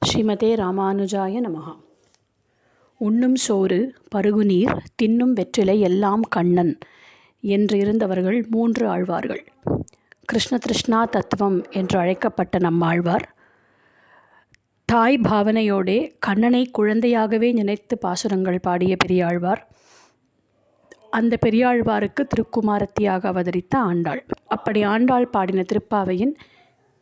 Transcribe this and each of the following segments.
ஸ்ரீமதே ராமானுஜாய நமஹ. உண்ணும் சோறு பருகுநீர் தின்னும் வெற்றிலை எல்லாம் கண்ணன் என்று இருந்தவர்கள் 3 ஆழ்வார்கள். கிருஷ்ண திருஷ்ணா தத்துவம் என்று அழைக்கப்பட்ட நம்மாழ்வார் தாய் பாவனையோடே கண்ணனை குழந்தையாகவே நினைத்து பாசுரங்கள் பாடிய பெரியாழ்வார். அந்த பெரியாழ்வாருக்கு திருக்குமாரத்தியாக அவதரித்த ஆண்டாள். அப்படி ஆண்டாள் பாடின திருப்பாவையின்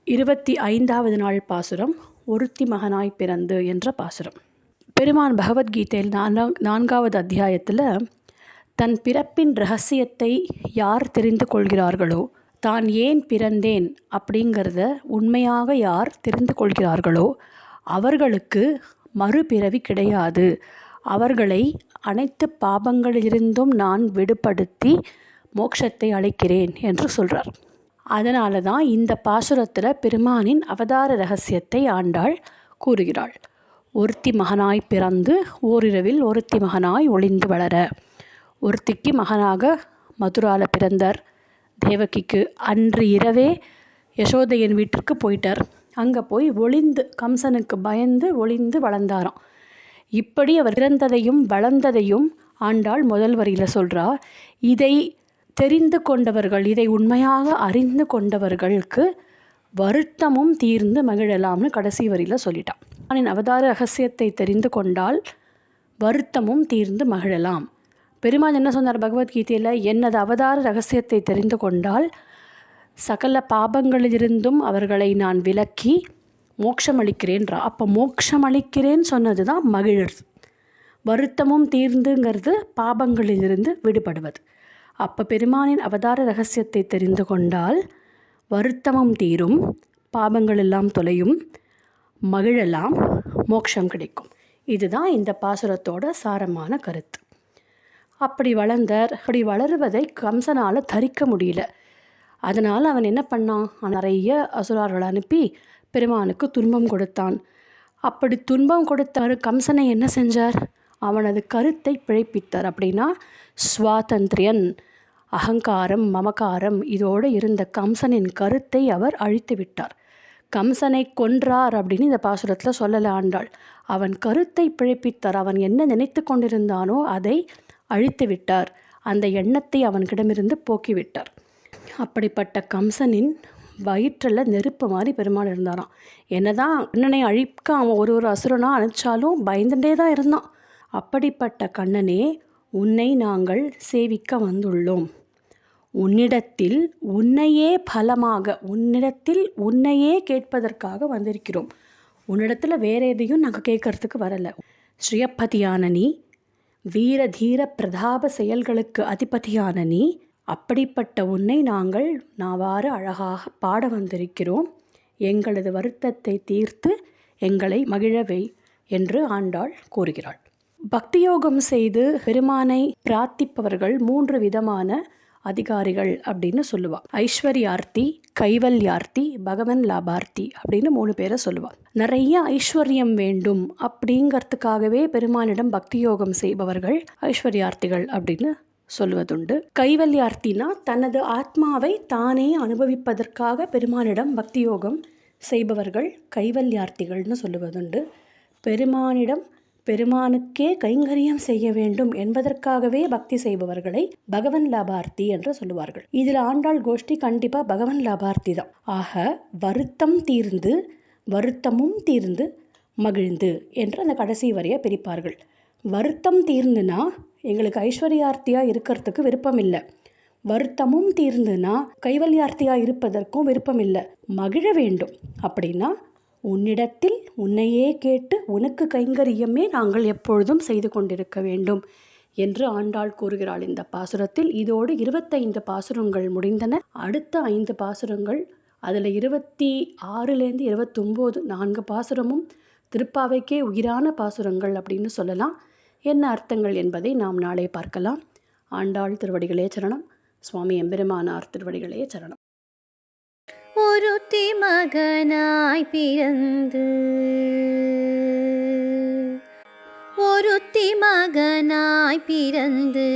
25வது நாள் பாசுரம் ஒருத்தி மகனாய் பிறந்து என்ற பாசுரம். பெருமான் பகவத்கீதையில் 4வது அத்தியாயத்தில் தன் பிறப்பின் ரகசியத்தை யார் தெரிந்து கொள்கிறார்களோ, தான் ஏன் பிறந்தேன் அப்படிங்கிறத உண்மையாக யார் தெரிந்து கொள்கிறார்களோ அவர்களுக்கு மறுபிறவி கிடையாது, அவர்களை அனைத்து பாபங்களிலிருந்தும் நான் விடுபடுத்தி மோட்சத்தை அளிக்கிறேன் என்று சொல்கிறார். அதனால தான் இந்த பாசுரத்தில் பெருமானின் அவதார ரகசியத்தை ஆண்டாள் கூறுகிறாள். ஒருத்தி மகனாய் பிறந்து ஓரிரவில் ஒருத்தி மகனாய் ஒளிந்து வளர. ஒருத்திக்கு மகனாக மதுரால பிறந்தார். தேவகிக்கு அன்று இரவே யசோதையின் வீட்டிற்கு போயிட்டார். அங்கே போய் ஒளிந்து, கம்சனுக்கு பயந்து ஒளிந்து வளர்ந்தாராம். இப்படி அவர் பிறந்ததையும் வளர்ந்ததையும் ஆண்டாள் முதல் வரியில் சொல்கிறா. இதை தெரிந்து கொண்டவர்கள், இதை உண்மையாக அறிந்து கொண்டவர்களுக்கு வருத்தமும் தீர்ந்து மகிழலாம்னு கடைசி வரியில் சொல்லிட்டான். அவனின் அவதார ரகசியத்தை தெரிந்து கொண்டால் வருத்தமும் தீர்ந்து மகிழலாம். பெருமாள் என்ன சொன்னார் பகவத்கீதையில்? எனது அவதார ரகசியத்தை தெரிந்து கொண்டால் சகல பாபங்களிலிருந்தும் அவர்களை நான் விலக்கி மோட்சம் அளிக்கிறேன்றா. அப்போ மோட்சம் அளிக்கிறேன்னு சொன்னது தான் மகிழ்றது. வருத்தமும் தீர்ந்துங்கிறது பாபங்களிலிருந்து விடுபடுவது. அப்போ பெருமானின் அவதார ரகசியத்தை தெரிந்து கொண்டால் வருத்தமும் தீரும், பாபங்கள் எல்லாம் தொலையும், மகிழலாம், மோட்சம் கிடைக்கும். இதுதான் இந்த பாசுரத்தோட சாரமான கருத்து. அப்படி வளர்ந்தார். அப்படி வளருவதை கம்சனால் தரிக்க முடியல. அதனால் அவன் என்ன பண்ணான்? நிறைய அசுரர்களை அனுப்பி பெருமானுக்கு துன்பம் கொடுத்தான். அப்படி துன்பம் கொடுத்தாரு கம்சனை என்ன செஞ்சார்? அவனது கருத்தை பிழைப்பித்தார். அப்படின்னா சுவாதந்திரியன், அகங்காரம், மமகாரம் இதோடு இருந்த கம்சனின் கருத்தை அவர் அழித்து விட்டார். கம்சனை கொன்றார் அப்படின்னு இந்த பாசுரத்தில் சொல்லலை ஆண்டாள். அவன் கருத்தை பிழைப்பித்தார். அவன் என்ன நினைத்து கொண்டிருந்தானோ அதை அழித்து விட்டார். அந்த எண்ணத்தை அவன்கிடமிருந்து போக்கிவிட்டார். அப்படிப்பட்ட கம்சனின் வயிற்றில் நெருப்பு மாதிரி பெருமாள் இருந்தாராம். என்னதான் கண்ணனை அழிக்க அவன் ஒரு அசுரனா அனுப்பிச்சாலும் பயந்துட்டே தான் இருந்தான். அப்படிப்பட்ட கண்ணனே, உன்னை நாங்கள் சேவிக்க வந்துள்ளோம். உன்னிடத்தில் உன்னையே பலமாக, உன்னிடத்தில் உன்னையே கேட்பதற்காக வந்திருக்கிறோம். உன்னிடத்தில் வேற எதையும் நாங்கள் கேட்கறதுக்கு வரலை. ஸ்ரீயப்பதியான நீ, வீர தீர பிரதாப செயல்களுக்கு அதிபதியான நீ, அப்படிப்பட்ட உன்னை நாங்கள் நாவாறு அழகாக பாட வந்திருக்கிறோம். எங்களது வருத்தத்தை தீர்த்து எங்களை மகிழவை என்று ஆண்டாள் கூறுகிறாள். பக்தியோகம் செய்து பெருமானை பிரார்த்திப்பவர்கள் 3 விதமான அதிகாரிகள் அப்படின்னு சொல்லுவாள். ஐஸ்வர்யார்த்தி, கைவல்யார்த்தி, பகவன் லாபார்த்தி அப்படின்னு 3 பேரை சொல்லுவாள். நிறைய ஐஸ்வர்யம் வேண்டும் அப்படிங்கிறதுக்காகவே பெருமானிடம் பக்தியோகம் செய்பவர்கள் ஐஸ்வர்யார்த்திகள் அப்படின்னு சொல்வதுண்டு. கைவல்யார்த்தினா தனது ஆத்மாவை தானே அனுபவிப்பதற்காக பெருமானிடம் பக்தியோகம் செய்பவர்கள் கைவல்யார்த்திகள்னு சொல்லுவதுண்டு. பெருமானுக்கே கைங்கரியம் செய்ய வேண்டும் என்பதற்காகவே பக்தி செய்பவர்களை பகவன் லாபார்த்தி என்று சொல்லுவார்கள். இதில் ஆண்டாள் கோஷ்டி கண்டிப்பா பகவன் லாபார்த்தி தான். ஆக வருத்தமும் தீர்ந்து மகிழ்ந்து என்று அந்த கடைசி வரைய பிரிப்பார்கள். வருத்தம் தீர்ந்துனா எங்களுக்கு ஐஸ்வர்யார்த்தியா இருக்கிறதுக்கு விருப்பம் இல்லை. வருத்தமும் தீர்ந்துனா கைவல்யார்த்தியா இருப்பதற்கும் விருப்பம் இல்லை. மகிழ வேண்டும் அப்படின்னா உன்னிடத்தில் உன்னையே கேட்டு உனக்கு கைங்கரியமே நாங்கள் எப்பொழுதும் செய்து கொண்டிருக்க வேண்டும் என்று ஆண்டாள் கூறுகிறாள் இந்த பாசுரத்தில். இதோடு 25 பாசுரங்கள் முடிந்தன. அடுத்த 5 பாசுரங்கள், அதில் 26லேருந்து 29 4 பாசுரமும் திருப்பாவைக்கே உயிரான பாசுரங்கள் அப்படின்னு சொல்லலாம். என்ன அர்த்தங்கள் என்பதை நாம் நாளை பார்க்கலாம். ஆண்டாள் திருவடிகளே சரணம். சுவாமி எம்பெருமானார் திருவடிகளே சரணம். ஒருத்தி மகனாய் பிறந்து, ஒருத்தி மகனாய் பிறந்து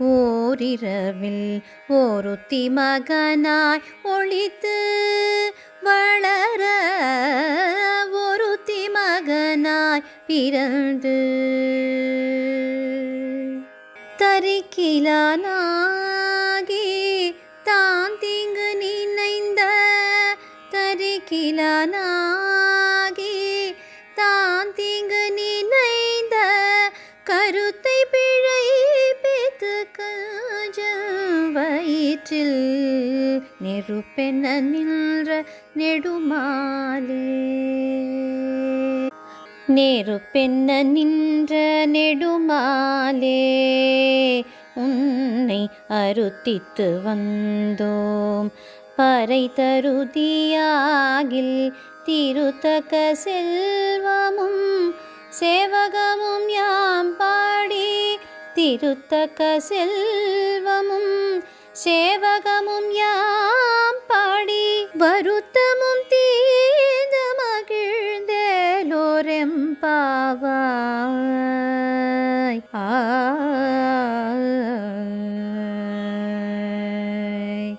ஓரிரவில் ஒருத்தி மகனாய் ஒளித்து வளர. ஒரு பிறந்து தரிக்கிலானாகி தான் தீங்கு நினைந்த தரிக்கிலானாகி தான் தீங்கு நினைந்த கருத்தை பிழைப்பித்து கஞ்சம் வயிற்றில் நெருப்பென நின்ற நெடுமாலே நெருப்பென்ன நின்ற நெடுமாலே உன்னை அருத்தித்து வந்தோம் பறை தருதியாகில் திருத்தக்க செல்வமும் சேவகமும் யாம் பாடி திருத்தக்க செல்வமும் சேவகமும் யாம் பாடி வருத்தமும் தீர்ந்த மகிழ்ந்தேலோரெம்பாவாய்